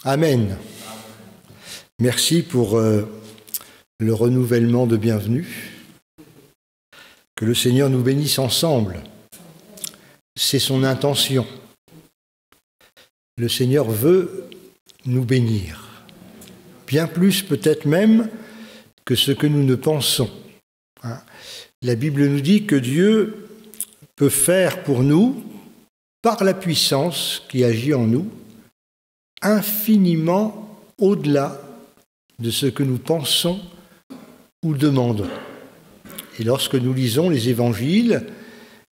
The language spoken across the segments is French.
Amen. Merci pour le renouvellement de bienvenue. Que le Seigneur nous bénisse ensemble. C'est son intention. Le Seigneur veut nous bénir. Bien plus peut-être même que ce que nous ne pensons. La Bible nous dit que Dieu peut faire pour nous, par la puissance qui agit en nous, infiniment au-delà de ce que nous pensons ou demandons. Et lorsque nous lisons les évangiles,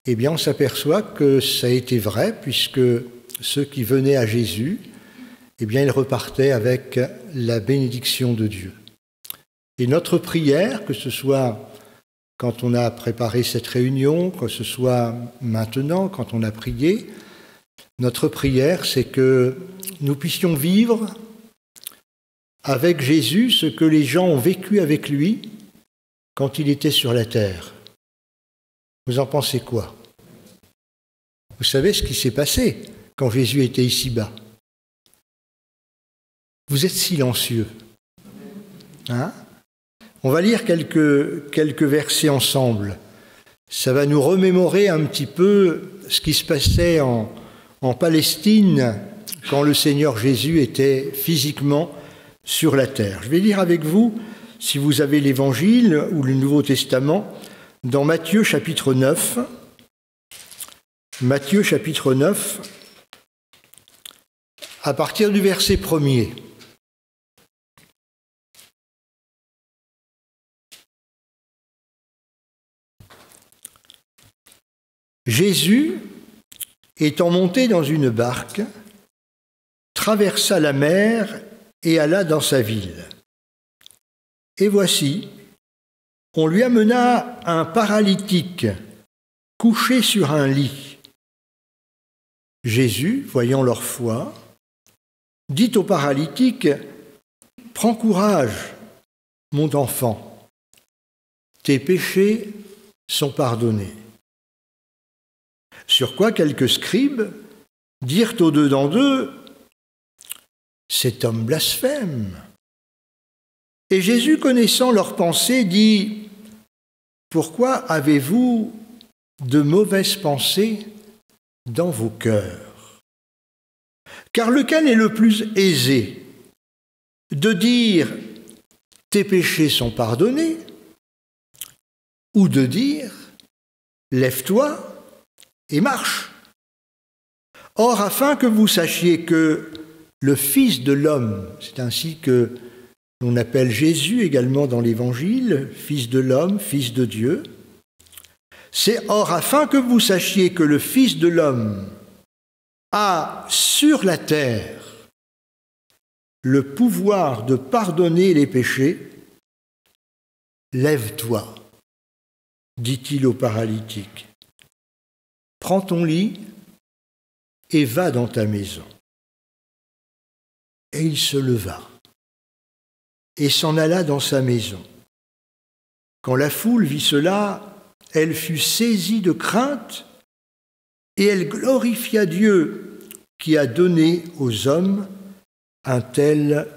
eh bien on s'aperçoit que ça a été vrai, puisque ceux qui venaient à Jésus, eh bien ils repartaient avec la bénédiction de Dieu. Et notre prière, que ce soit quand on a préparé cette réunion, que ce soit maintenant, quand on a prié, notre prière, c'est que nous puissions vivre avec Jésus ce que les gens ont vécu avec lui quand il était sur la terre. Vous en pensez quoi? Vous savez ce qui s'est passé quand Jésus était ici-bas? Vous êtes silencieux. On va lire quelques versets ensemble. Ça va nous remémorer un petit peu ce qui se passait en Palestine quand le Seigneur Jésus était physiquement sur la terre. Je vais lire avec vous, si vous avez l'Évangile ou le Nouveau Testament, dans Matthieu chapitre 9. Matthieu chapitre 9, à partir du verset 1er. Jésus, étant monté dans une barque, traversa la mer et alla dans sa ville. Et voici, on lui amena un paralytique couché sur un lit. Jésus, voyant leur foi, dit au paralytique : « Prends courage, mon enfant, tes péchés sont pardonnés. » Sur quoi quelques scribes dirent au-dedans d'eux : « Cet homme blasphème. » Et Jésus, connaissant leurs pensées, dit : « Pourquoi avez-vous de mauvaises pensées dans vos cœurs ? Car lequel est le plus aisé, de dire : tes péchés sont pardonnés, ou de dire : lève-toi et marche ? Or, afin que vous sachiez que le Fils de l'homme, c'est ainsi que l'on appelle Jésus également dans l'Évangile, Fils de l'homme, Fils de Dieu, afin que vous sachiez que le Fils de l'homme a sur la terre le pouvoir de pardonner les péchés, lève-toi, dit-il au paralytique. Prends ton lit et va dans ta maison. Et il se leva et s'en alla dans sa maison. Quand la foule vit cela, elle fut saisie de crainte et elle glorifia Dieu qui a donné aux hommes un tel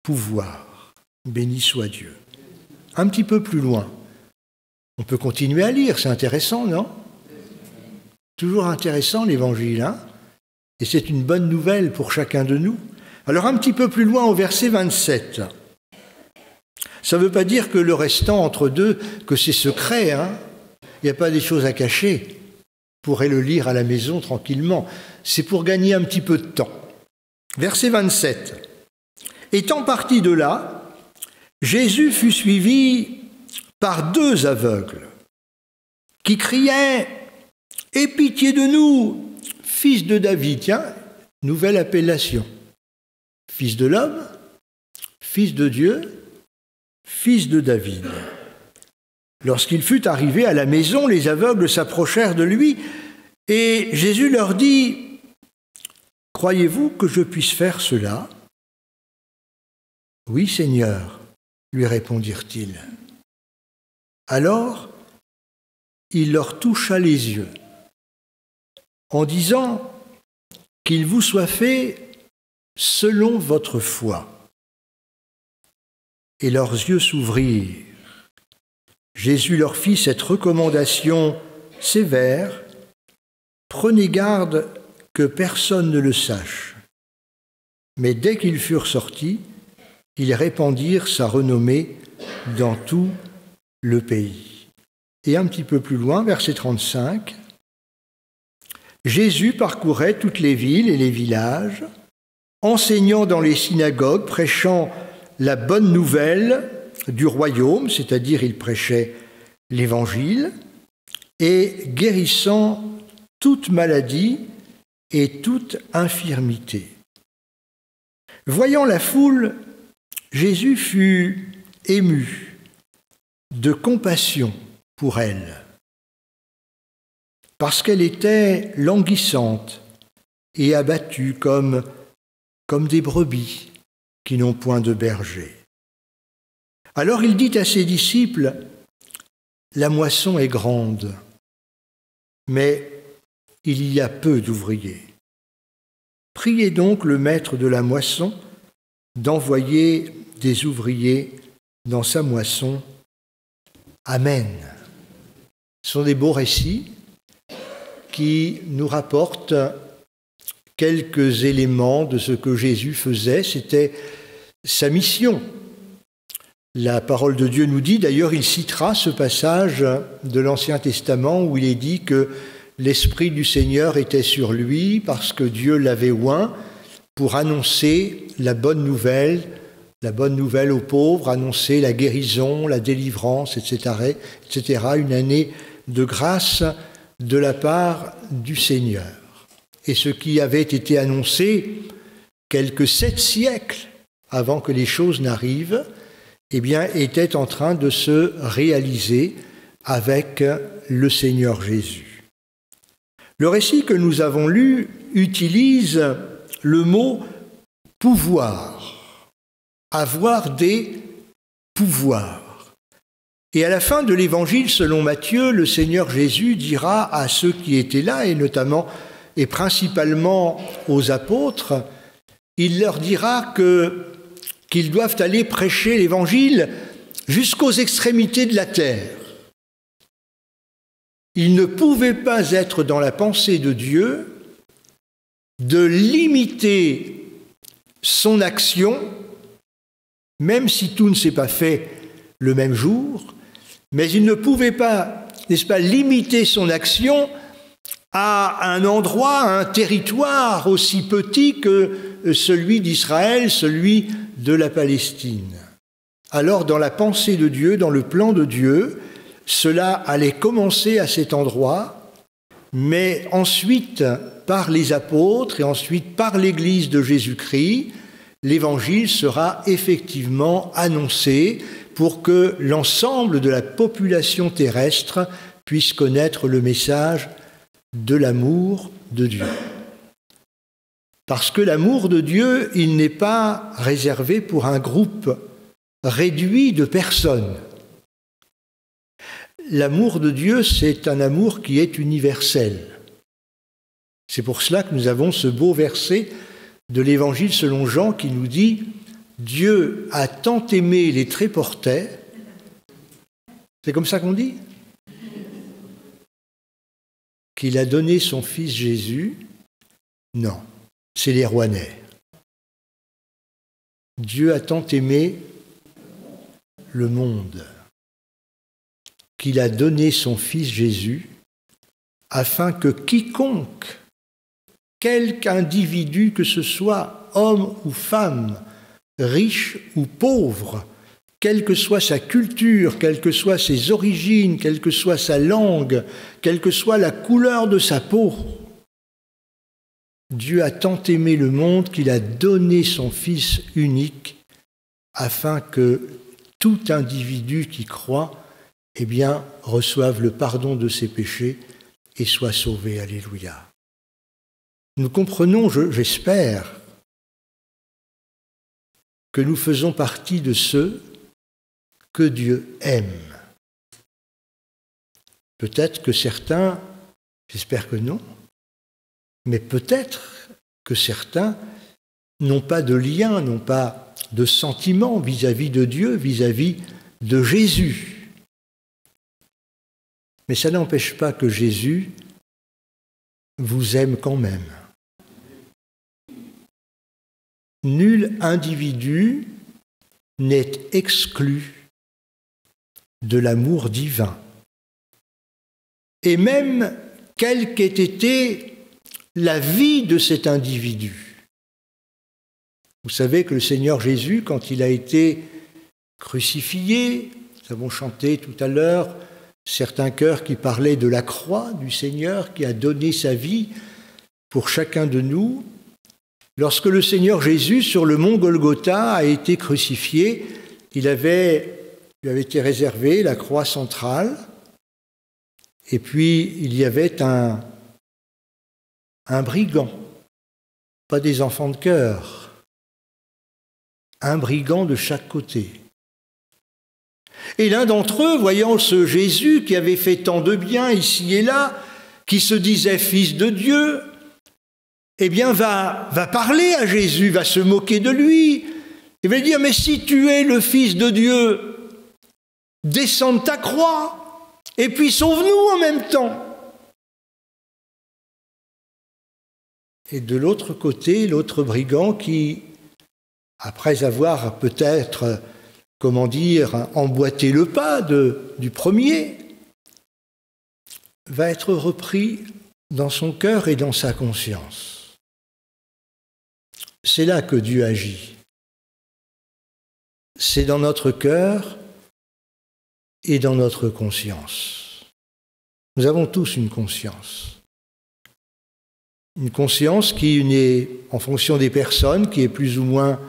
pouvoir. Béni soit Dieu. Un petit peu plus loin, on peut continuer à lire, c'est intéressant, non ? Toujours intéressant l'Évangile, hein ? Et c'est une bonne nouvelle pour chacun de nous. Alors un petit peu plus loin au verset 27. Ça ne veut pas dire que le restant entre deux, que c'est secret, hein ? Il n'y a pas des choses à cacher. Vous pourrez le lire à la maison tranquillement. C'est pour gagner un petit peu de temps. Verset 27. Étant parti de là, Jésus fut suivi par 2 aveugles qui criaient : « Aie pitié de nous, fils de David !» Tiens, nouvelle appellation. Fils de l'homme, fils de Dieu, fils de David. Lorsqu'il fut arrivé à la maison, les aveugles s'approchèrent de lui et Jésus leur dit : « Croyez-vous que je puisse faire cela ? » « Oui, Seigneur, lui répondirent-ils. Alors, il leur toucha les yeux en disant : « Qu'il vous soit fait selon votre foi. » Et leurs yeux s'ouvrirent. Jésus leur fit cette recommandation sévère: « Prenez garde que personne ne le sache. » Mais dès qu'ils furent sortis, ils répandirent sa renommée dans tout le pays. Et un petit peu plus loin, verset 35, Jésus parcourait toutes les villes et les villages, enseignant dans les synagogues, prêchant la bonne nouvelle du royaume, c'est-à-dire il prêchait l'Évangile, et guérissant toute maladie et toute infirmité. Voyant la foule, Jésus fut ému de compassion pour elle, parce qu'elle était languissante et abattue comme des brebis qui n'ont point de berger. Alors il dit à ses disciples: « La moisson est grande, mais il y a peu d'ouvriers. Priez donc le maître de la moisson d'envoyer des ouvriers dans sa moisson. Amen. » Ce sont des beaux récits qui nous rapportent quelques éléments de ce que Jésus faisait. C'était sa mission. La parole de Dieu nous dit, d'ailleurs, il citera ce passage de l'Ancien Testament où il est dit que l'Esprit du Seigneur était sur lui parce que Dieu l'avait oint pour annoncer la bonne nouvelle aux pauvres, annoncer la guérison, la délivrance, etc., une année de grâce de la part du Seigneur. Et ce qui avait été annoncé quelques 7 siècles avant que les choses n'arrivent, eh bien, était en train de se réaliser avec le Seigneur Jésus. Le récit que nous avons lu utilise le mot « pouvoir », avoir des pouvoirs. Et à la fin de l'Évangile selon Matthieu, le Seigneur Jésus dira à ceux qui étaient là, et notamment et principalement aux apôtres, il leur dira qu'ils doivent aller prêcher l'Évangile jusqu'aux extrémités de la terre. Il ne pouvait pas être dans la pensée de Dieu de limiter son action, même si tout ne s'est pas fait le même jour, mais il ne pouvait pas, n'est-ce pas, limiter son action à un endroit, à un territoire aussi petit que celui d'Israël, celui de la Palestine. Alors, dans la pensée de Dieu, dans le plan de Dieu, cela allait commencer à cet endroit, mais ensuite, par les apôtres et ensuite par l'Église de Jésus-Christ, l'Évangile sera effectivement annoncé pour que l'ensemble de la population terrestre puisse connaître le message de l'amour de Dieu. Parce que l'amour de Dieu, il n'est pas réservé pour un groupe réduit de personnes. L'amour de Dieu, c'est un amour qui est universel. C'est pour cela que nous avons ce beau verset de l'Évangile selon Jean qui nous dit « Dieu a tant aimé les tréportais ». C'est comme ça qu'on dit ? Qu'il a donné son fils Jésus. Non, c'est les Rouennais. Dieu a tant aimé le monde qu'il a donné son fils Jésus afin que quiconque, quelque individu que ce soit, homme ou femme, riche ou pauvre, quelle que soit sa culture, quelles que soient ses origines, quelle que soit sa langue, quelle que soit la couleur de sa peau, Dieu a tant aimé le monde qu'il a donné son Fils unique afin que tout individu qui croit, eh bien, reçoive le pardon de ses péchés et soit sauvé. Alléluia. Nous comprenons, j'espère, que nous faisons partie de ceux que Dieu aime. Peut-être que certains, j'espère que non, mais peut-être que certains n'ont pas de lien, n'ont pas de sentiment vis-à-vis de Dieu, vis-à-vis de Jésus. Mais ça n'empêche pas que Jésus vous aime quand même. Nul individu n'est exclu de l'amour divin. Et même quelle qu'ait été la vie de cet individu. Vous savez que le Seigneur Jésus, quand il a été crucifié, nous avons chanté tout à l'heure certains chœurs qui parlaient de la croix du Seigneur qui a donné sa vie pour chacun de nous. Lorsque le Seigneur Jésus, sur le mont Golgotha, a été crucifié, lui avait été réservé la croix centrale, et puis il y avait un brigand, pas des enfants de chœur, un brigand de chaque côté. Et l'un d'entre eux, voyant ce Jésus qui avait fait tant de bien ici et là, qui se disait fils de Dieu, eh bien va parler à Jésus, va se moquer de lui, et va lui dire « Mais si tu es le Fils de Dieu, descends de ta croix, et puis sauve-nous en même temps !» Et de l'autre côté, l'autre brigand qui, après avoir peut-être, emboîté le pas du premier, va être repris dans son cœur et dans sa conscience. C'est là que Dieu agit. C'est dans notre cœur et dans notre conscience. Nous avons tous une conscience. Une conscience qui est, en fonction des personnes, qui est plus ou moins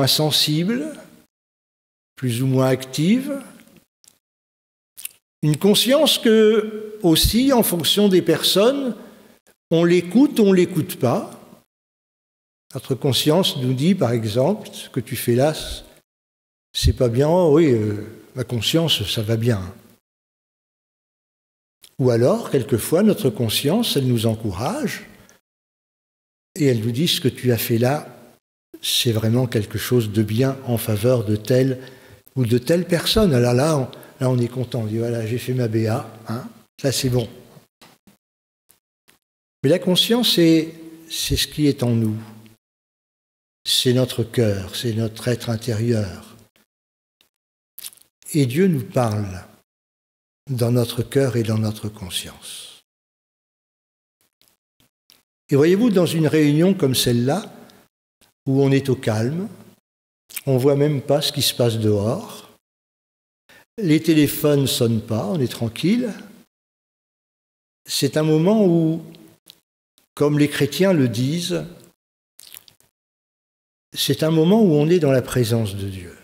sensible, plus ou moins active. Une conscience que, aussi, en fonction des personnes, on l'écoute ou on ne l'écoute pas. Notre conscience nous dit, par exemple, ce que tu fais là, c'est pas bien. Oh oui, ma conscience, ça va bien. Ou alors, quelquefois, notre conscience, elle nous encourage et elle nous dit ce que tu as fait là, c'est vraiment quelque chose de bien en faveur de telle ou de telle personne. Alors là, on est content. On dit voilà, j'ai fait ma BA, ça c'est bon. Mais la conscience, c'est ce qui est en nous. C'est notre cœur, c'est notre être intérieur. Et Dieu nous parle dans notre cœur et dans notre conscience. Et voyez-vous, dans une réunion comme celle-là, où on est au calme, on ne voit même pas ce qui se passe dehors, les téléphones ne sonnent pas, on est tranquille, c'est un moment où, comme les chrétiens le disent, c'est un moment où on est dans la présence de Dieu.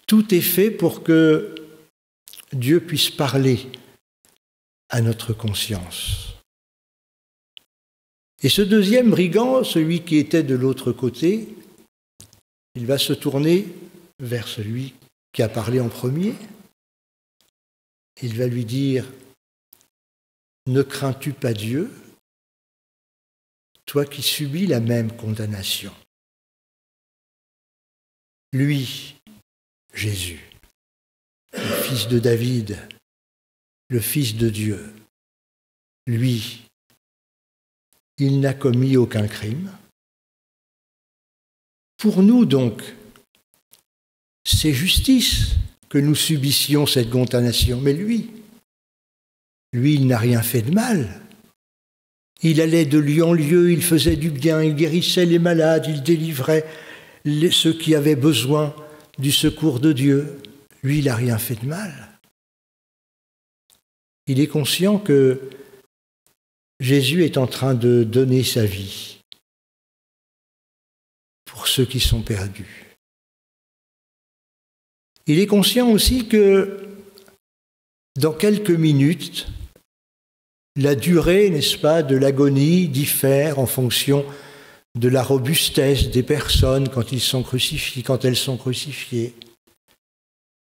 Tout est fait pour que Dieu puisse parler à notre conscience. Et ce deuxième brigand, celui qui était de l'autre côté, il va se tourner vers celui qui a parlé en premier. Il va lui dire « Ne crains-tu pas Dieu, toi qui subis la même condamnation ?» Lui, Jésus, le fils de David, le fils de Dieu, lui, il n'a commis aucun crime. Pour nous donc, c'est justice que nous subissions cette condamnation, mais lui, il n'a rien fait de mal. Il allait de lieu en lieu, il faisait du bien, il guérissait les malades, il délivrait ceux qui avaient besoin du secours de Dieu. Lui, il n'a rien fait de mal. Il est conscient que Jésus est en train de donner sa vie pour ceux qui sont perdus. Il est conscient aussi que dans quelques minutes, la durée, n'est-ce pas, de l'agonie diffère en fonction de la robustesse des personnes quand elles sont crucifiées.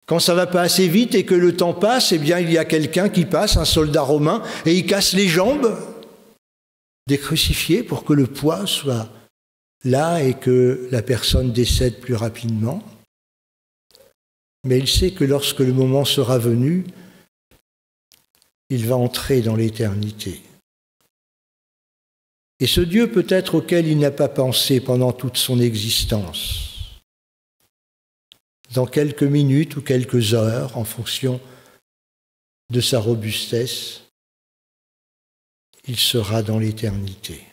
Quand ça ne va pas assez vite et que le temps passe, eh bien il y a quelqu'un qui passe, un soldat romain, et il casse les jambes. décrucifié pour que le poids soit là et que la personne décède plus rapidement. Mais il sait que lorsque le moment sera venu, il va entrer dans l'éternité. Et ce Dieu peut-être auquel il n'a pas pensé pendant toute son existence, dans quelques minutes ou quelques heures, en fonction de sa robustesse, il sera dans l'éternité.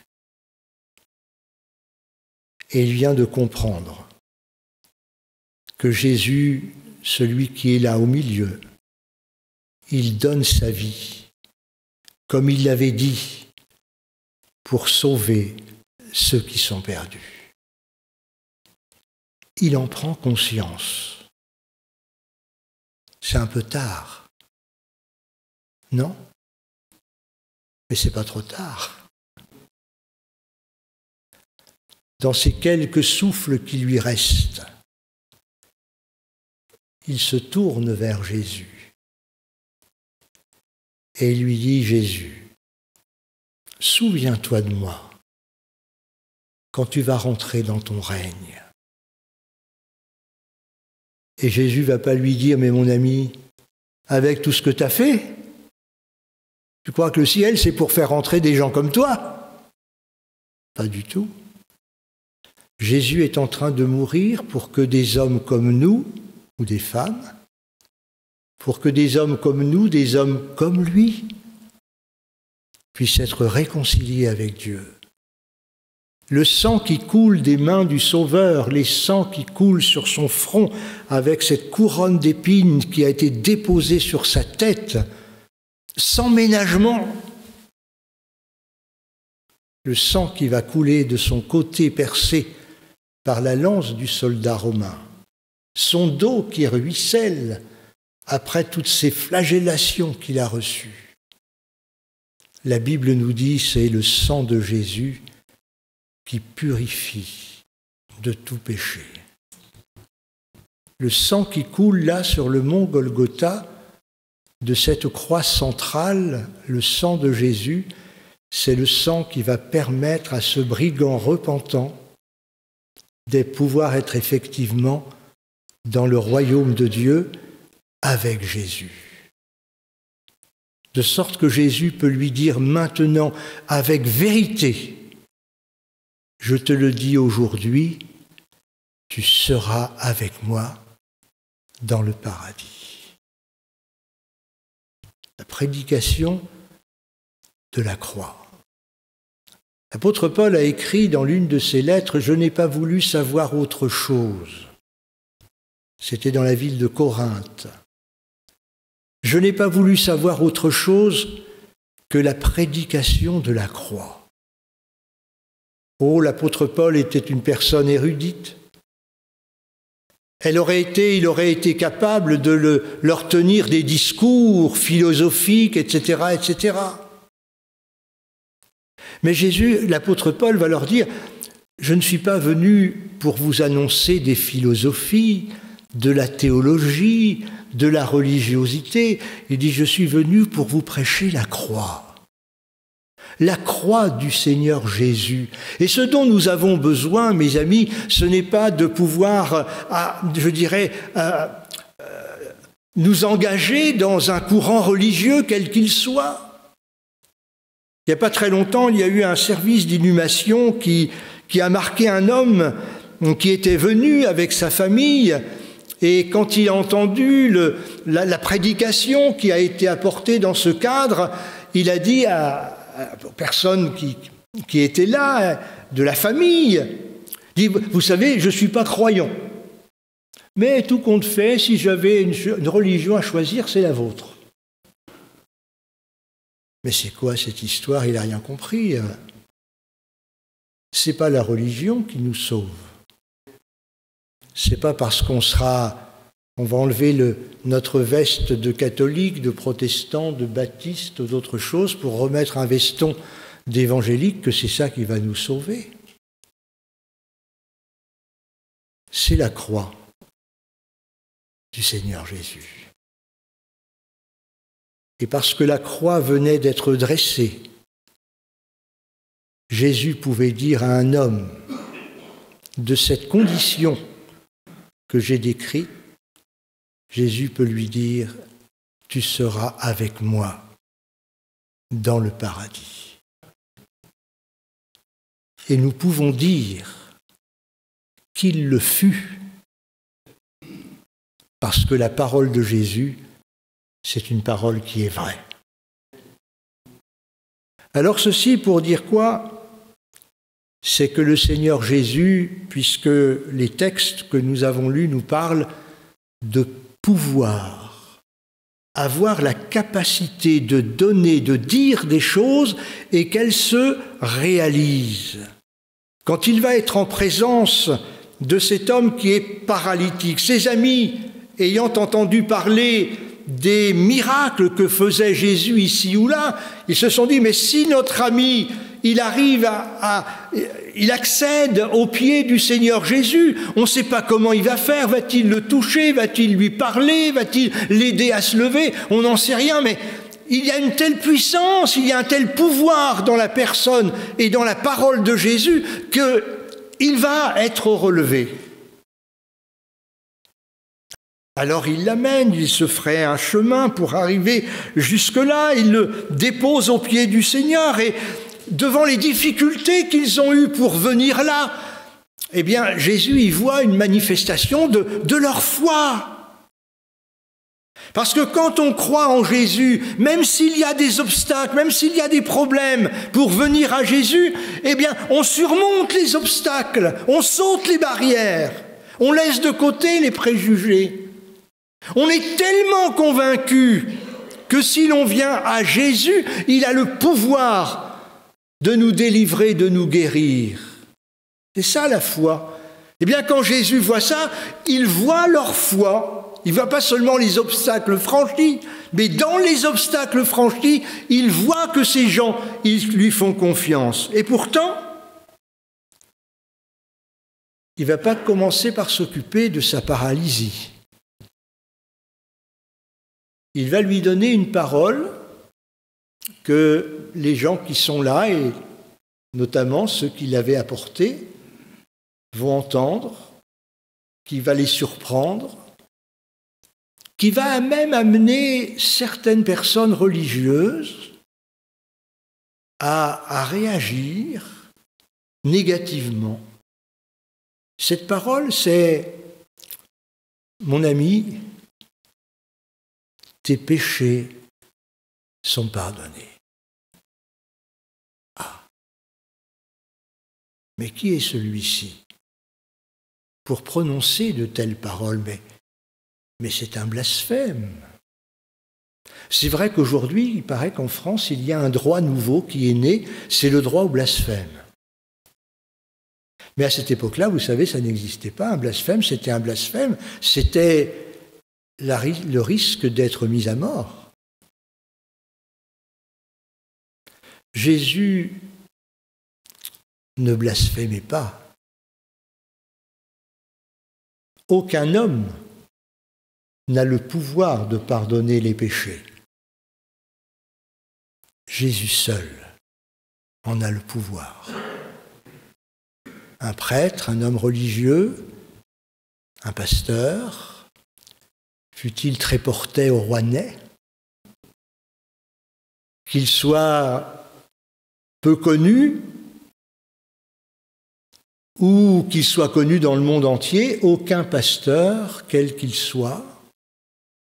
Et il vient de comprendre que Jésus, celui qui est là au milieu, il donne sa vie, comme il l'avait dit, pour sauver ceux qui sont perdus. Il en prend conscience. C'est un peu tard, non? Mais c'est pas trop tard. Dans ces quelques souffles qui lui restent, il se tourne vers Jésus et il lui dit: Jésus, souviens-toi de moi quand tu vas rentrer dans ton règne. Et Jésus ne va pas lui dire: mais mon ami, avec tout ce que tu as fait, tu crois que le ciel c'est pour faire rentrer des gens comme toi? Pas du tout. Jésus est en train de mourir pour que des hommes comme nous, ou des femmes, pour que des hommes comme nous, des hommes comme lui, puissent être réconciliés avec Dieu. Le sang qui coule des mains du Sauveur, les sangs qui coulent sur son front avec cette couronne d'épines qui a été déposée sur sa tête, sans ménagement. Le sang qui va couler de son côté percé par la lance du soldat romain. Son dos qui ruisselle après toutes ces flagellations qu'il a reçues. La Bible nous dit que c'est le sang de Jésus qui purifie de tout péché. Le sang qui coule là sur le mont Golgotha, de cette croix centrale, le sang de Jésus, c'est le sang qui va permettre à ce brigand repentant de pouvoir être effectivement dans le royaume de Dieu avec Jésus. De sorte que Jésus peut lui dire maintenant avec vérité: je te le dis aujourd'hui, tu seras avec moi dans le paradis. La prédication de la croix. L'apôtre Paul a écrit dans l'une de ses lettres: « Je n'ai pas voulu savoir autre chose. » C'était dans la ville de Corinthe. « Je n'ai pas voulu savoir autre chose que la prédication de la croix. » Oh, l'apôtre Paul était une personne érudite. Il aurait été capable de leur tenir des discours philosophiques, etc., etc. Mais Jésus, l'apôtre Paul, va leur dire: je ne suis pas venu pour vous annoncer des philosophies, de la théologie, de la religiosité. Il dit: je suis venu pour vous prêcher la croix. La croix du Seigneur Jésus. Et ce dont nous avons besoin, mes amis, ce n'est pas de pouvoir, nous engager dans un courant religieux quel qu'il soit. Il n'y a pas très longtemps, il y a eu un service d'inhumation qui a marqué un homme qui était venu avec sa famille, et quand il a entendu la prédication qui a été apportée dans ce cadre, il a dit aux personnes qui étaient là, de la famille, dit: vous savez, je ne suis pas croyant, mais tout compte fait, si j'avais une religion à choisir, c'est la vôtre. Mais c'est quoi cette histoire? Il n'a rien compris. Ce n'est pas la religion qui nous sauve. Ce n'est pas parce qu'on va enlever notre veste de catholique, de protestant, de baptiste ou d'autres choses pour remettre un veston d'évangélique que c'est ça qui va nous sauver. C'est la croix du Seigneur Jésus. Et parce que la croix venait d'être dressée, Jésus pouvait dire à un homme de cette condition que j'ai décrite, Jésus peut lui dire « Tu seras avec moi dans le paradis ». Et nous pouvons dire qu'il le fut, parce que la parole de Jésus, c'est une parole qui est vraie. Alors ceci pour dire quoi? C'est que le Seigneur Jésus, puisque les textes que nous avons lus nous parlent de pouvoir, avoir la capacité de donner, de dire des choses et qu'elles se réalisent. Quand il va être en présence de cet homme qui est paralytique, ses amis, ayant entendu parler des miracles que faisait Jésus ici ou là, ils se sont dit, mais si notre ami, il arrive il accède aux pieds du Seigneur Jésus, on ne sait pas comment il va faire, va-t-il le toucher, va-t-il lui parler, va-t-il l'aider à se lever, on n'en sait rien, mais il y a une telle puissance, il y a un tel pouvoir dans la personne et dans la parole de Jésus qu'il va être relevé. Alors il l'amène, il se ferait un chemin pour arriver jusque-là, il le dépose aux pieds du Seigneur et devant les difficultés qu'ils ont eues pour venir là, eh bien Jésus y voit une manifestation de leur foi. Parce que quand on croit en Jésus, même s'il y a des obstacles, même s'il y a des problèmes pour venir à Jésus, eh bien on surmonte les obstacles, on saute les barrières, on laisse de côté les préjugés. On est tellement convaincu que si l'on vient à Jésus, il a le pouvoir de nous délivrer, de nous guérir. C'est ça la foi. Eh bien, quand Jésus voit ça, il voit leur foi. Il ne voit pas seulement les obstacles franchis, mais dans les obstacles franchis, il voit que ces gens, ils lui font confiance. Et pourtant, il ne va pas commencer par s'occuper de sa paralysie. Il va lui donner une parole que les gens qui sont là, et notamment ceux qui l'avaient apportée, vont entendre, qui va les surprendre, qui va même amener certaines personnes religieuses à réagir négativement. Cette parole, c'est « Mon ami, tes péchés sont pardonnés. » Ah. Mais qui est celui-ci pour prononcer de telles paroles? Mais c'est un blasphème. C'est vrai qu'aujourd'hui, il paraît qu'en France, il y a un droit nouveau qui est né, c'est le droit au blasphème. Mais à cette époque-là, vous savez, ça n'existait pas. Un blasphème, c'était un blasphème. C'était le risque d'être mis à mort. Jésus ne blasphémait pas. Aucun homme n'a le pouvoir de pardonner les péchés. Jésus seul en a le pouvoir. Un prêtre, un homme religieux, un pasteur, fût-il très porté au Rouennais, qu'il soit peu connu ou qu'il soit connu dans le monde entier, aucun pasteur, quel qu'il soit,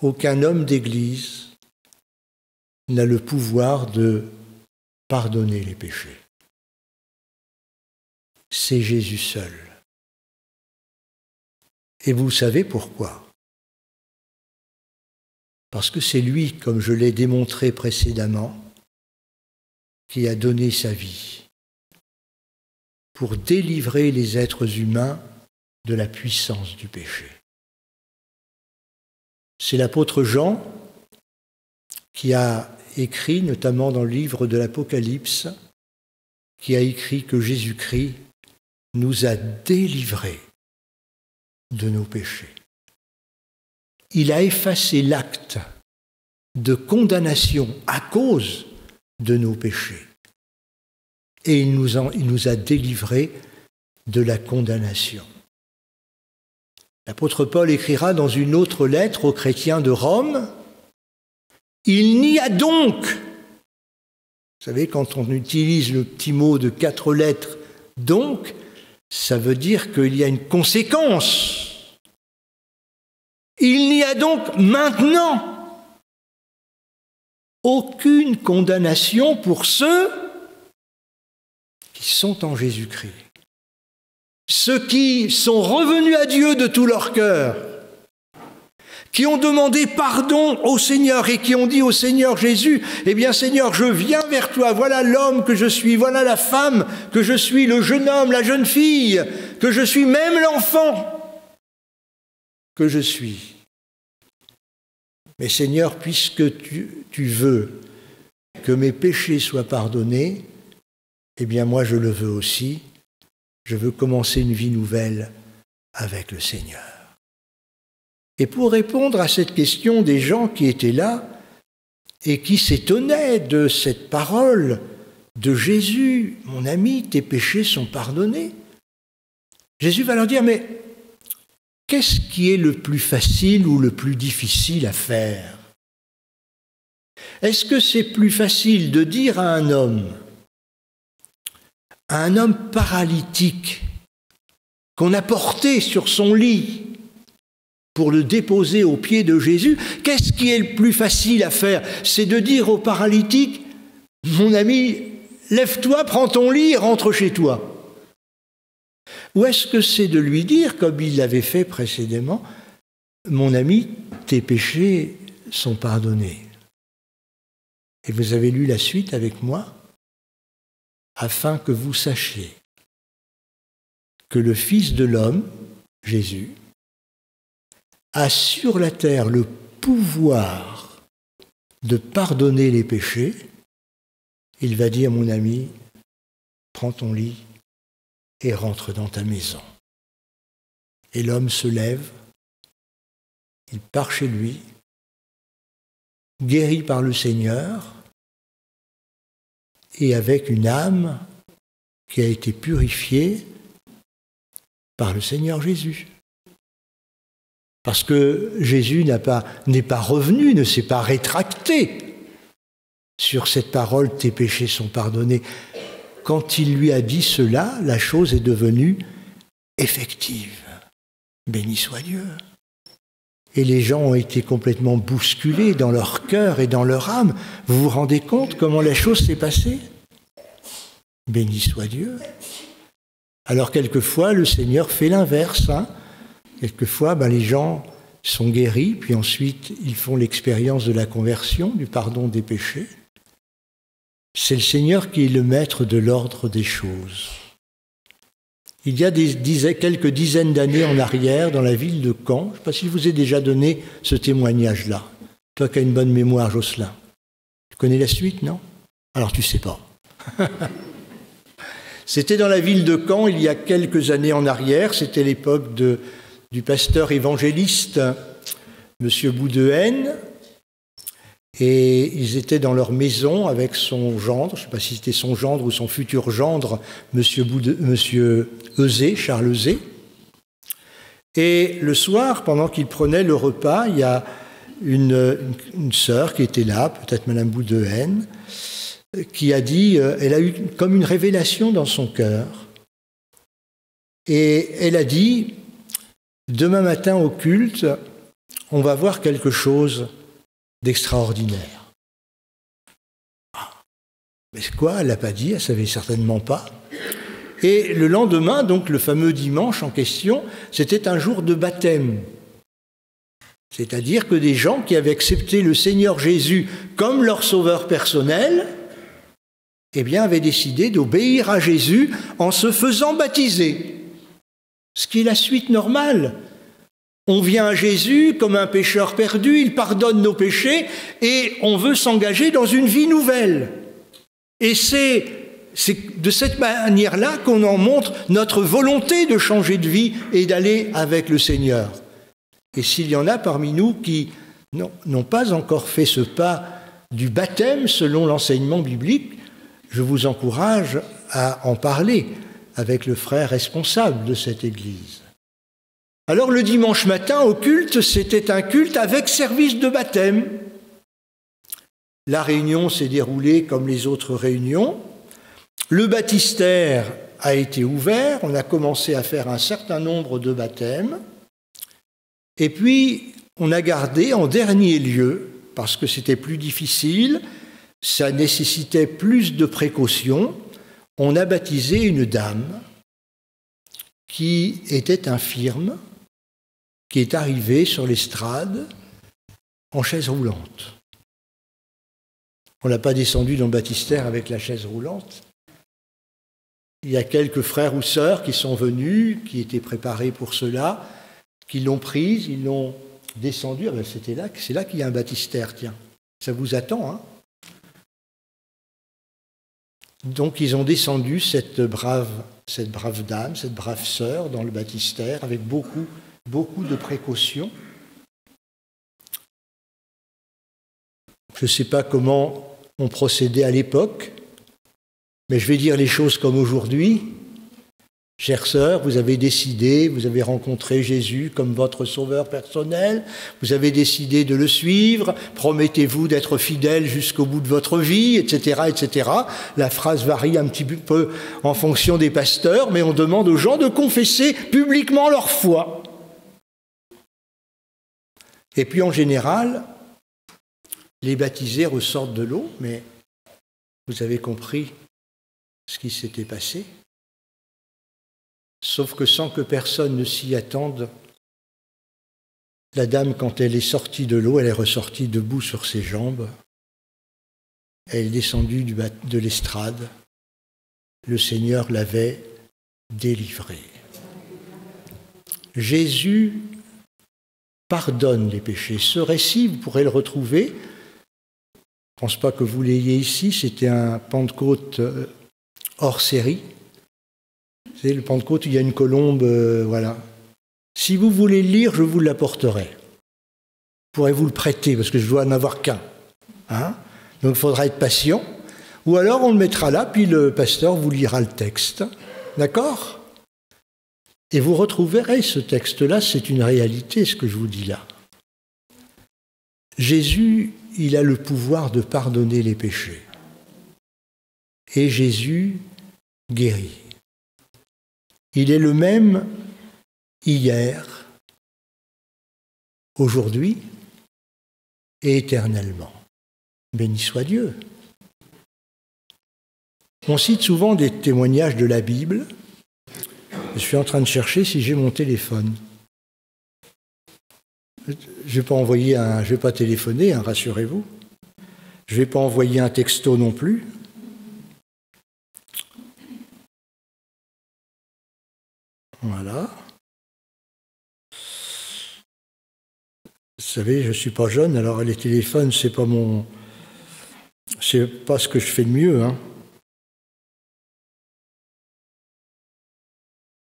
aucun homme d'église n'a le pouvoir de pardonner les péchés. C'est Jésus seul. Et vous savez pourquoi ? Parce que c'est lui, comme je l'ai démontré précédemment, qui a donné sa vie pour délivrer les êtres humains de la puissance du péché. C'est l'apôtre Jean qui a écrit, notamment dans le livre de l'Apocalypse, qui a écrit que Jésus-Christ nous a délivrés de nos péchés. Il a effacé l'acte de condamnation à cause de nos péchés. et il nous a délivrés de la condamnation. L'apôtre Paul écrira dans une autre lettre aux chrétiens de Rome, « Il n'y a donc », vous savez, quand on utilise le petit mot de 4 lettres, « donc », ça veut dire qu'il y a une conséquence. Il n'y a donc maintenant aucune condamnation pour ceux qui sont en Jésus-Christ. Ceux qui sont revenus à Dieu de tout leur cœur, qui ont demandé pardon au Seigneur et qui ont dit au Seigneur Jésus, « Eh bien Seigneur, je viens vers toi, voilà l'homme que je suis, voilà la femme que je suis, le jeune homme, la jeune fille, que je suis, même l'enfant que je suis. Mais Seigneur, puisque tu veux que mes péchés soient pardonnés, eh bien moi je le veux aussi, je veux commencer une vie nouvelle avec le Seigneur. » Et pour répondre à cette question des gens qui étaient là et qui s'étonnaient de cette parole de Jésus, « Mon ami, tes péchés sont pardonnés », Jésus va leur dire, mais qu'est-ce qui est le plus facile ou le plus difficile à faire? Est-ce que c'est plus facile de dire à un homme paralytique qu'on a porté sur son lit pour le déposer aux pieds de Jésus, qu'est-ce qui est le plus facile à faire? C'est de dire au paralytique, « Mon ami, lève-toi, prends ton lit et rentre chez toi. » Ou est-ce que c'est de lui dire, comme il l'avait fait précédemment, « Mon ami, tes péchés sont pardonnés. » Et vous avez lu la suite avec moi, afin que vous sachiez que le Fils de l'homme, Jésus, a sur la terre le pouvoir de pardonner les péchés. Il va dire, mon ami, prends ton lit et rentre dans ta maison. Et l'homme se lève, il part chez lui, guéri par le Seigneur, et avec une âme qui a été purifiée par le Seigneur Jésus. Parce que Jésus n'est pas revenu, ne s'est pas rétracté sur cette parole « tes péchés sont pardonnés ». Quand il lui a dit cela, la chose est devenue effective. Béni soit Dieu. Et les gens ont été complètement bousculés dans leur cœur et dans leur âme. Vous vous rendez compte comment la chose s'est passée? Béni soit Dieu. Alors quelquefois, le Seigneur fait l'inverse. Quelquefois, les gens sont guéris, puis ensuite ils font l'expérience de la conversion, du pardon des péchés. C'est le Seigneur qui est le maître de l'ordre des choses. Il y a quelques dizaines d'années en arrière, dans la ville de Caen, je ne sais pas si je vous ai déjà donné ce témoignage-là. Toi qui as une bonne mémoire, Jocelyn. Tu connais la suite, non? Alors tu ne sais pas. C'était dans la ville de Caen, il y a quelques années en arrière. C'était l'époque du pasteur évangéliste, M. Boudehen. Et ils étaient dans leur maison avec son gendre, je ne sais pas si c'était son gendre ou son futur gendre, M. Euzé, Charles Euzé. Et le soir, pendant qu'ils prenaient le repas, il y a une sœur qui était là, peut-être Mme Boudehen, qui a dit, elle a eu comme une révélation dans son cœur. Et elle a dit, demain matin au culte, on va voir quelque chose d'extraordinaire. Mais c'est quoi? Elle ne l'a pas dit, elle ne savait certainement pas. Et le lendemain, donc le fameux dimanche en question, c'était un jour de baptême. C'est-à-dire que des gens qui avaient accepté le Seigneur Jésus comme leur sauveur personnel, eh bien, avaient décidé d'obéir à Jésus en se faisant baptiser. Ce qui est la suite normale. On vient à Jésus comme un pécheur perdu, il pardonne nos péchés et on veut s'engager dans une vie nouvelle. Et c'est de cette manière-là qu'on en montre notre volonté de changer de vie et d'aller avec le Seigneur. Et s'il y en a parmi nous qui n'ont pas encore fait ce pas du baptême selon l'enseignement biblique, je vous encourage à en parler avec le frère responsable de cette église. Alors le dimanche matin, au culte, c'était un culte avec service de baptême. La réunion s'est déroulée comme les autres réunions. Le baptistère a été ouvert, on a commencé à faire un certain nombre de baptêmes. Et puis, on a gardé en dernier lieu, parce que c'était plus difficile, ça nécessitait plus de précautions, on a baptisé une dame qui était infirme, qui est arrivée sur l'estrade en chaise roulante. On ne l'a pas descendue dans le baptistère avec la chaise roulante. Il y a quelques frères ou sœurs qui sont venus, qui étaient préparés pour cela, qui l'ont prise, ils l'ont descendue. C'est là qu'il y a un baptistère, tiens. Ça vous attend, hein? Donc ils ont descendu cette brave dame, cette brave sœur dans le baptistère avec beaucoup de précautions. Je ne sais pas comment on procédait à l'époque, mais je vais dire les choses comme aujourd'hui. Chère sœur, vous avez décidé, vous avez rencontré Jésus comme votre sauveur personnel, vous avez décidé de le suivre, promettez-vous d'être fidèle jusqu'au bout de votre vie, etc., etc. La phrase varie un petit peu en fonction des pasteurs, mais on demande aux gens de confesser publiquement leur foi. Et puis en général, les baptisés ressortent de l'eau, mais vous avez compris ce qui s'était passé. Sauf que sans que personne ne s'y attende, la dame, quand elle est sortie de l'eau, elle est ressortie debout sur ses jambes. Elle est descendue de l'estrade. Le Seigneur l'avait délivrée. Jésus pardonne les péchés. Ce récit, vous pourrez le retrouver. Je ne pense pas que vous l'ayez ici. C'était un Pentecôte hors série. C'est le Pentecôte, il y a une colombe, voilà. Si vous voulez le lire, je vous l'apporterai. Je pourrais vous le prêter, parce que je dois en avoir qu'un. Hein? Donc il faudra être patient. Ou alors on le mettra là, puis le pasteur vous lira le texte. D'accord? Et vous retrouverez ce texte-là, c'est une réalité, ce que je vous dis là. Jésus, il a le pouvoir de pardonner les péchés. Et Jésus guérit. Il est le même hier, aujourd'hui et éternellement. Béni soit Dieu. On cite souvent des témoignages de la Bible. Je suis en train de chercher si j'ai mon téléphone. Je ne vais pas téléphoner, hein, rassurez-vous. Je ne vais pas envoyer un texto non plus. Voilà. Vous savez, je ne suis pas jeune, alors les téléphones, c'est pas ce que je fais de mieux, hein.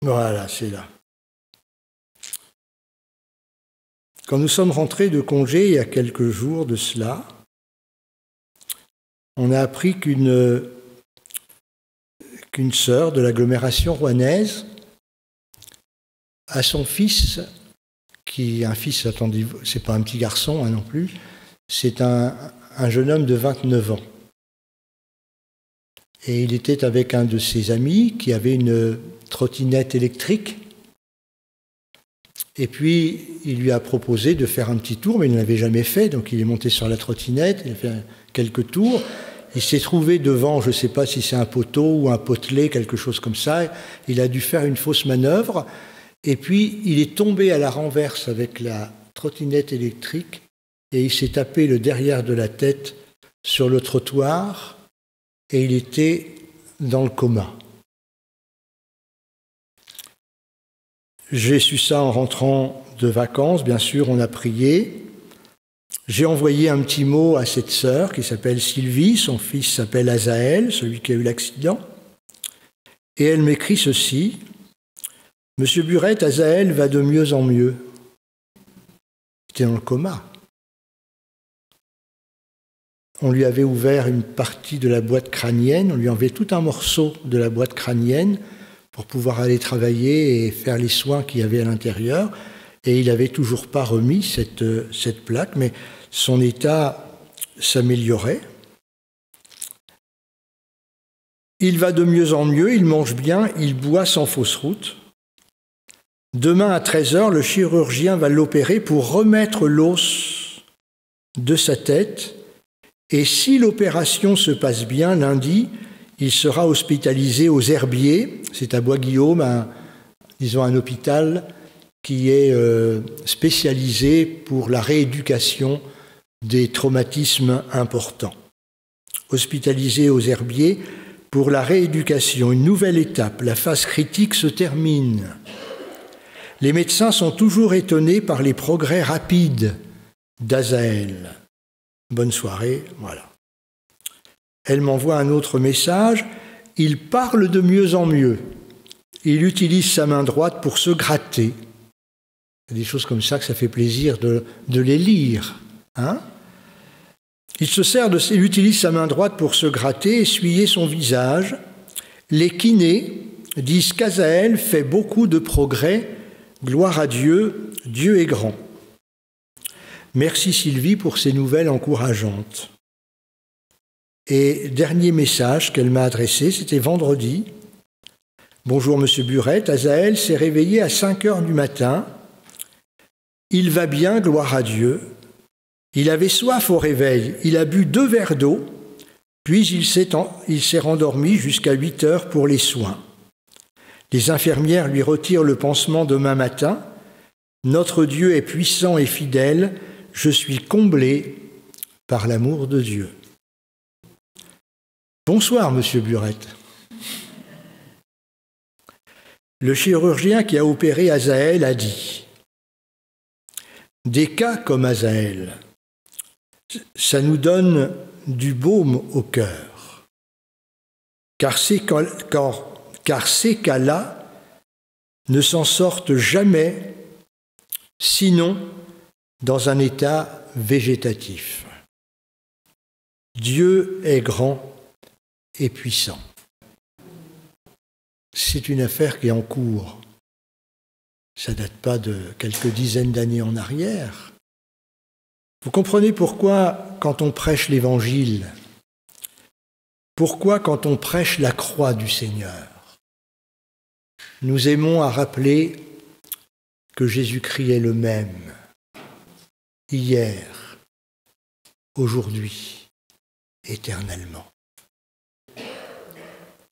Voilà, c'est là. Quand nous sommes rentrés de congé il y a quelques jours de cela, on a appris qu'une sœur de l'agglomération rouennaise a son fils, qui est un fils, attendez, c'est pas un petit garçon hein, non plus, c'est un jeune homme de 29 ans. Et il était avec un de ses amis qui avait une trottinette électrique. Et puis, il lui a proposé de faire un petit tour, mais il ne l'avait jamais fait. Donc, il est monté sur la trottinette, il a fait quelques tours. Il s'est trouvé devant, je ne sais pas si c'est un poteau ou un potelet, quelque chose comme ça. Il a dû faire une fausse manœuvre. Et puis, il est tombé à la renverse avec la trottinette électrique et il s'est tapé le derrière de la tête sur le trottoir et il était dans le coma. J'ai su ça en rentrant de vacances, bien sûr, on a prié. J'ai envoyé un petit mot à cette sœur qui s'appelle Sylvie, son fils s'appelle Azaël, celui qui a eu l'accident. Et elle m'écrit ceci. Monsieur Burette, Azaël va de mieux en mieux. Il était dans le coma. on lui avait ouvert une partie de la boîte crânienne, on lui enlevait tout un morceau de la boîte crânienne pour pouvoir aller travailler et faire les soins qu'il y avait à l'intérieur. Et il n'avait toujours pas remis cette plaque, mais son état s'améliorait. Il va de mieux en mieux, il mange bien, il boit sans fausse route. Demain à 13h, le chirurgien va l'opérer pour remettre l'os de sa tête. Et si l'opération se passe bien, lundi, il sera hospitalisé aux Herbiers. C'est à Bois-Guillaume, un hôpital qui est spécialisé pour la rééducation des traumatismes importants. Hospitalisé aux Herbiers pour la rééducation, une nouvelle étape, la phase critique se termine. Les médecins sont toujours étonnés par les progrès rapides d'Azaël. Bonne soirée, voilà. Elle m'envoie un autre message. Il parle de mieux en mieux. Il utilise sa main droite pour se gratter. Il y a des choses comme ça que ça fait plaisir de les lire. Hein ? Il utilise sa main droite pour se gratter, essuyer son visage. Les kinés disent qu'Azaël fait beaucoup de progrès. Gloire à Dieu, Dieu est grand. Merci Sylvie pour ces nouvelles encourageantes. Et dernier message qu'elle m'a adressé, c'était vendredi. Bonjour Monsieur Burette, Azaël s'est réveillé à 5h du matin. Il va bien, gloire à Dieu. Il avait soif au réveil, il a bu 2 verres d'eau, puis il s'est rendormi jusqu'à 8h pour les soins. Les infirmières lui retirent le pansement demain matin. Notre Dieu est puissant et fidèle, je suis comblé par l'amour de Dieu. Bonsoir, Monsieur Burette. Le chirurgien qui a opéré Azaël a dit « Des cas comme Azaël, ça nous donne du baume au cœur, car ces cas-là ne s'en sortent jamais, sinon dans un état végétatif. Dieu est grand et puissant. » C'est une affaire qui est en cours. Ça ne date pas de quelques dizaines d'années en arrière. Vous comprenez pourquoi, quand on prêche l'Évangile, pourquoi, quand on prêche la croix du Seigneur, nous aimons à rappeler que Jésus-Christ est le même, hier, aujourd'hui, éternellement.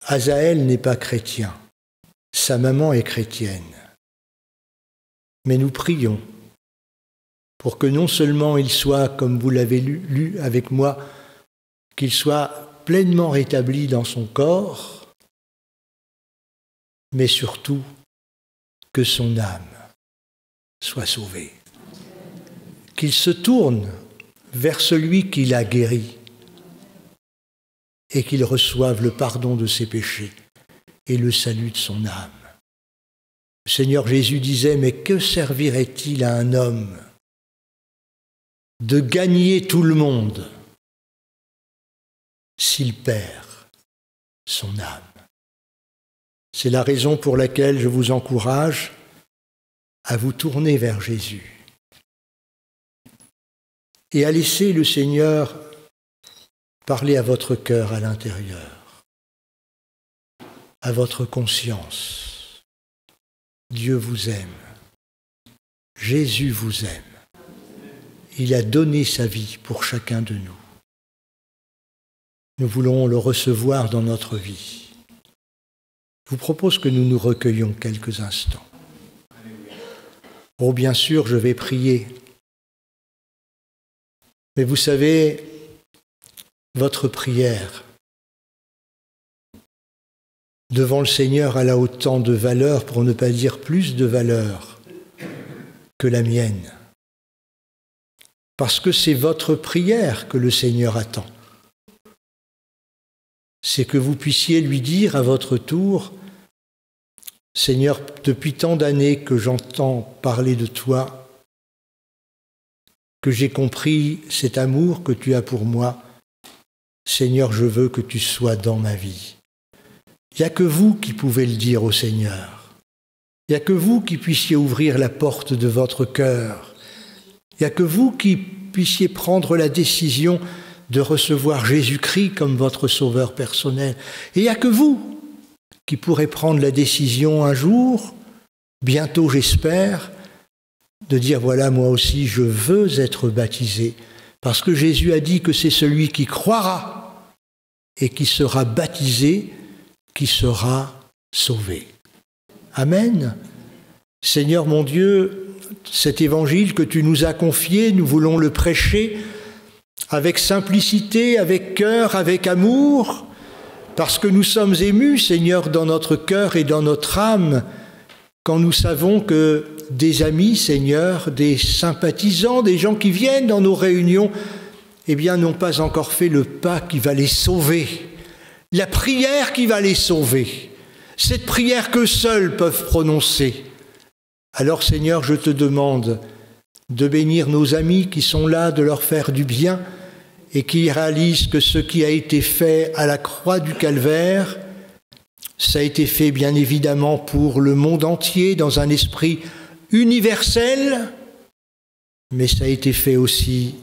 Azaël n'est pas chrétien, sa maman est chrétienne. Mais nous prions pour que non seulement il soit, comme vous l'avez lu avec moi, qu'il soit pleinement rétabli dans son corps, mais surtout que son âme soit sauvée. Qu'il se tourne vers celui qui l'a guéri et qu'il reçoive le pardon de ses péchés et le salut de son âme. Le Seigneur Jésus disait, mais que servirait-il à un homme de gagner tout le monde s'il perd son âme? C'est la raison pour laquelle je vous encourage à vous tourner vers Jésus et à laisser le Seigneur parler à votre cœur à l'intérieur, à votre conscience. Dieu vous aime. Jésus vous aime. Il a donné sa vie pour chacun de nous. Nous voulons le recevoir dans notre vie. Je vous propose que nous nous recueillions quelques instants. Oh, bien sûr, je vais prier. Mais vous savez, votre prière devant le Seigneur, elle a autant de valeur, pour ne pas dire plus de valeur, que la mienne. Parce que c'est votre prière que le Seigneur attend. C'est que vous puissiez lui dire à votre tour, « Seigneur, depuis tant d'années que j'entends parler de toi, que j'ai compris cet amour que tu as pour moi, Seigneur, je veux que tu sois dans ma vie. Il n'y a que vous qui pouvez le dire au Seigneur. Il n'y a que vous qui puissiez ouvrir la porte de votre cœur. Il n'y a que vous qui puissiez prendre la décision de recevoir Jésus-Christ comme votre sauveur personnel. Et il n'y a que vous qui pourrez prendre la décision un jour, bientôt j'espère, de dire voilà, moi aussi je veux être baptisé. Parce que Jésus a dit que c'est celui qui croira et qui sera baptisé, qui sera sauvé. Amen. Seigneur mon Dieu, cet évangile que tu nous as confié, nous voulons le prêcher avec simplicité, avec cœur, avec amour, parce que nous sommes émus, Seigneur, dans notre cœur et dans notre âme, quand nous savons que des amis, Seigneur, des sympathisants, des gens qui viennent dans nos réunions, eh bien, n'ont pas encore fait le pas qui va les sauver, la prière qui va les sauver, cette prière que seuls peuvent prononcer. Alors, Seigneur, je te demande de bénir nos amis qui sont là, de leur faire du bien et qui réalisent que ce qui a été fait à la croix du Calvaire, ça a été fait bien évidemment pour le monde entier dans un esprit universel, mais ça a été fait aussi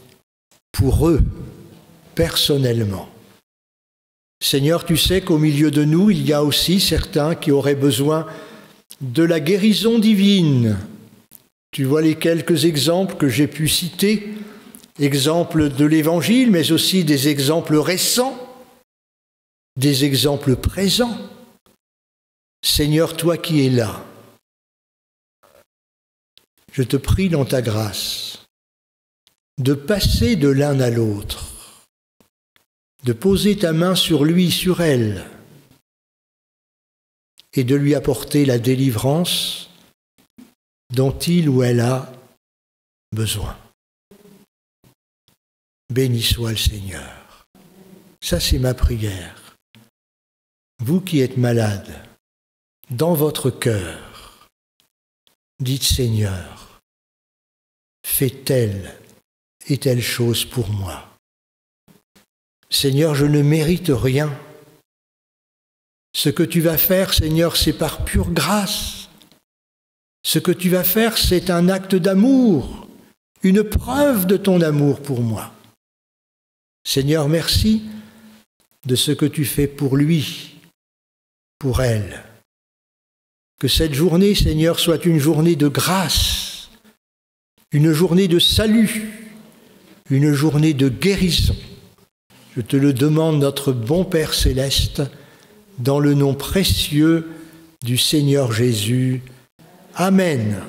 pour eux, personnellement. Seigneur, tu sais qu'au milieu de nous, il y a aussi certains qui auraient besoin de la guérison divine. Tu vois les quelques exemples que j'ai pu citer, exemples de l'Évangile, mais aussi des exemples récents, des exemples présents. Seigneur, toi qui es là, je te prie dans ta grâce de passer de l'un à l'autre, de poser ta main sur lui, sur elle, et de lui apporter la délivrance dont il ou elle a besoin. Béni soit le Seigneur. Ça, c'est ma prière. Vous qui êtes malades, dans votre cœur, dites Seigneur, fais telle et telle chose pour moi. Seigneur, je ne mérite rien. Ce que tu vas faire, Seigneur, c'est par pure grâce. Ce que tu vas faire, c'est un acte d'amour, une preuve de ton amour pour moi. Seigneur, merci de ce que tu fais pour lui, pour elle. Que cette journée, Seigneur, soit une journée de grâce, une journée de salut, une journée de guérison. Je te le demande, notre bon Père céleste, dans le nom précieux du Seigneur Jésus. Amen.